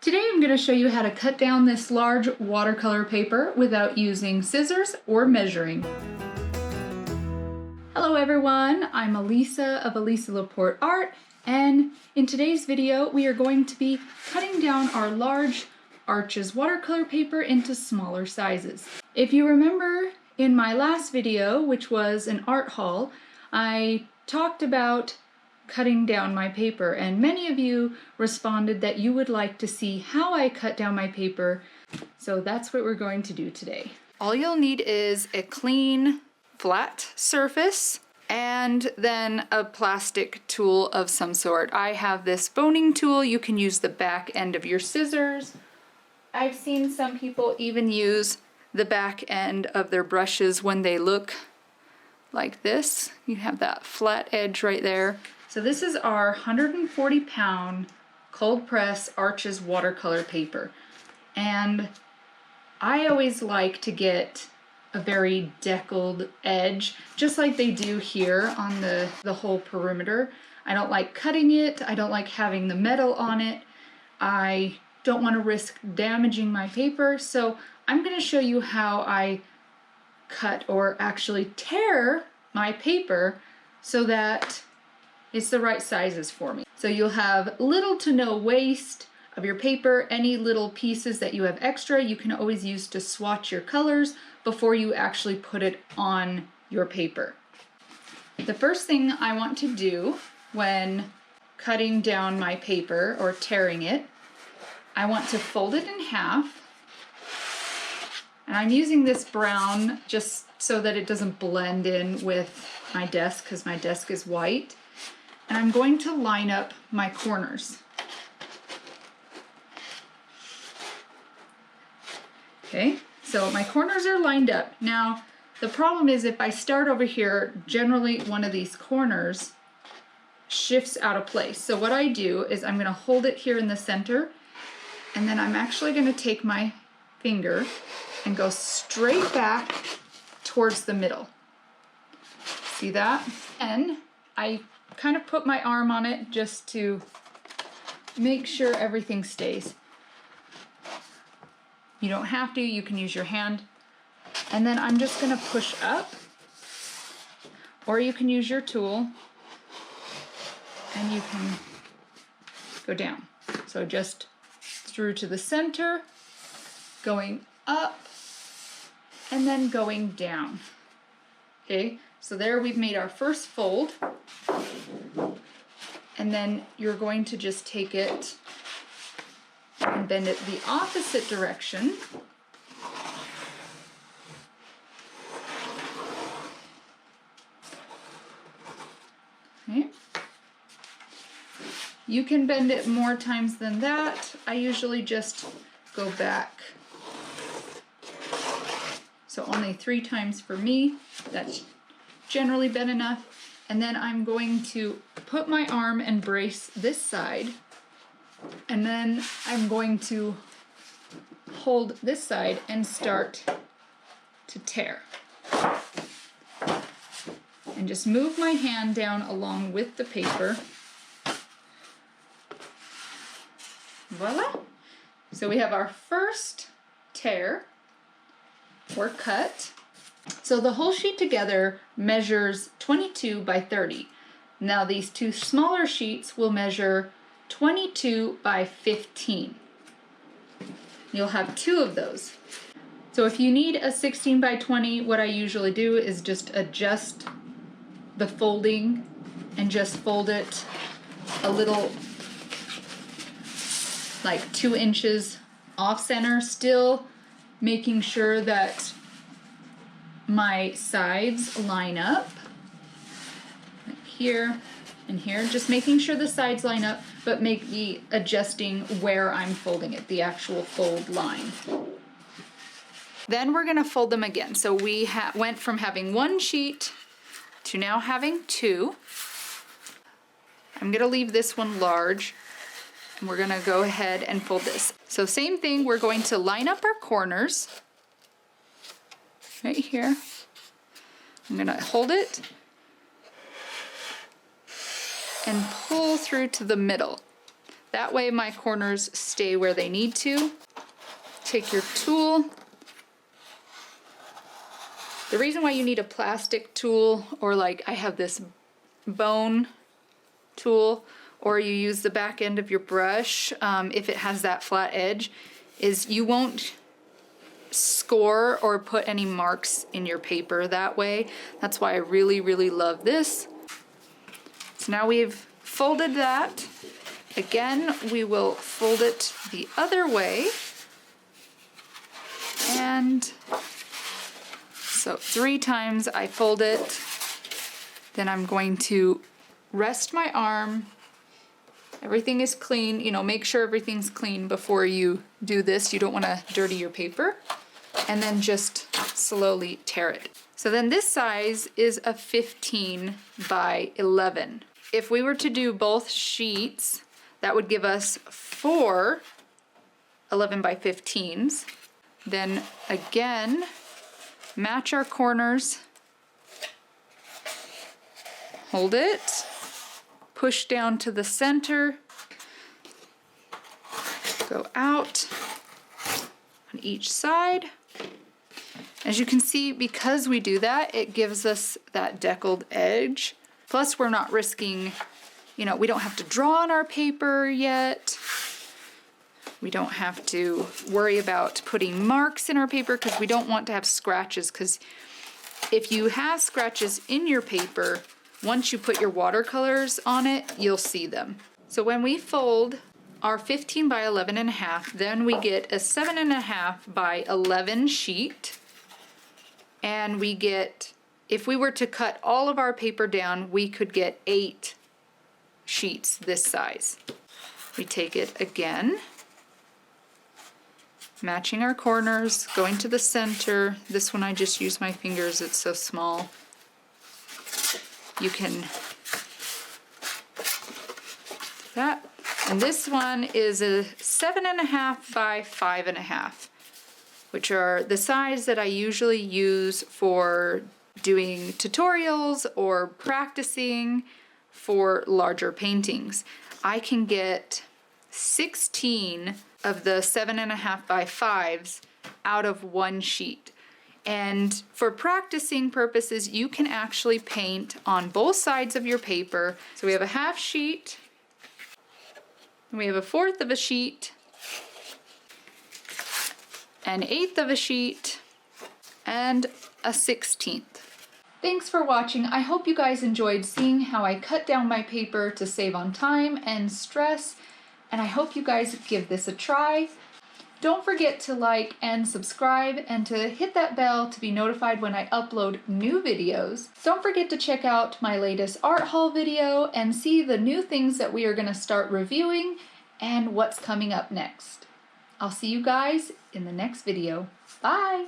Today I'm going to show you how to cut down this large watercolor paper without using scissors or measuring. Hello everyone, I'm Alisa of Alisa Laporte Art, and in today's video we are going to be cutting down our large Arches watercolor paper into smaller sizes. If you remember in my last video, which was an art haul, I talked about cutting down my paper, and many of you responded that you would like to see how I cut down my paper, so that's what we're going to do today. All you'll need is a clean, flat surface and then a plastic tool of some sort. I have this boning tool. You can use the back end of your scissors. I've seen some people even use the back end of their brushes when they look like this. You have that flat edge right there. So this is our 140-pound cold press Arches watercolor paper, and I always like to get a very deckled edge, just like they do here on the whole perimeter. I don't like cutting it, I don't like having the metal on it, I don't want to risk damaging my paper, so I'm going to show you how I cut or actually tear my paper so that it's the right sizes for me. So you'll have little to no waste of your paper. Any little pieces that you have extra, you can always use to swatch your colors before you actually put it on your paper. The first thing I want to do when cutting down my paper or tearing it, I want to fold it in half. And I'm using this brown just so that it doesn't blend in with my desk, because my desk is white. And I'm going to line up my corners. Okay, so my corners are lined up. Now, the problem is if I start over here, generally one of these corners shifts out of place. So what I do is I'm going to hold it here in the center, and then I'm actually going to take my finger and go straight back towards the middle. See that? And I kind of put my arm on it just to make sure everything stays. You don't have to, you can use your hand. And then I'm just going to push up, or you can use your tool and you can go down. So just through to the center, going up, and then going down. Okay, so there we've made our first fold. And then you're going to just take it and bend it the opposite direction. Okay. You can bend it more times than that. I usually just go back. So only 3 times for me. That's generally been enough. And then I'm going to put my arm and brace this side, and then I'm going to hold this side and start to tear. And just move my hand down along with the paper. Voila! So we have our first tear or cut. So the whole sheet together measures 22 by 30. Now these 2 smaller sheets will measure 22 by 15. You'll have 2 of those. So if you need a 16 by 20, what I usually do is just adjust the folding and just fold it a little, like 2 inches off center, still making sure that my sides line up, like here and here, just making sure the sides line up, but make the adjusting where I'm folding it, the actual fold line. Then we're going to fold them again. So we went from having 1 sheet to now having 2. I'm going to leave this one large, and we're going to go ahead and fold this. So same thing, we're going to line up our corners right here. I'm going to hold it and pull through to the middle. That way my corners stay where they need to. Take your tool. The reason why you need a plastic tool, or like I have this bone tool, or you use the back end of your brush if it has that flat edge, is you won't score or put any marks in your paper that way. That's why I really, really love this. So now we've folded that. Again, we will fold it the other way. And so 3 times I fold it. Then I'm going to rest my arm. Everything is clean. You know, make sure everything's clean before you do this. You don't want to dirty your paper. And then just slowly tear it. So then this size is a 15 by 11. If we were to do both sheets, that would give us 4 11 by 15s. Then again, match our corners. Hold it. Push down to the center. Go out on each side. As you can see, because we do that, it gives us that deckled edge. Plus, we're not risking, you know, we don't have to draw on our paper yet. We don't have to worry about putting marks in our paper because we don't want to have scratches, because if you have scratches in your paper, once you put your watercolors on it, you'll see them. So when we fold our 15 by 11.5, then we get a 7.5 by 11 sheet. And we get, if we were to cut all of our paper down, we could get 8 sheets this size. We take it again, matching our corners, going to the center. This one I just use my fingers, it's so small. You can do that. And this one is a 7.5 by 5.5. which are the size that I usually use for doing tutorials or practicing for larger paintings. I can get 16 of the 7.5 by 5s out of one sheet. And for practicing purposes, you can actually paint on both sides of your paper. So we have a half sheet, and we have a 1/4 of a sheet, an 1/8 of a sheet, and a 1/16. Thanks for watching. I hope you guys enjoyed seeing how I cut down my paper to save on time and stress, and I hope you guys give this a try. Don't forget to like and subscribe and to hit that bell to be notified when I upload new videos. Don't forget to check out my latest art haul video and see the new things that we are going to start reviewing and what's coming up next. I'll see you guys in the next video. Bye!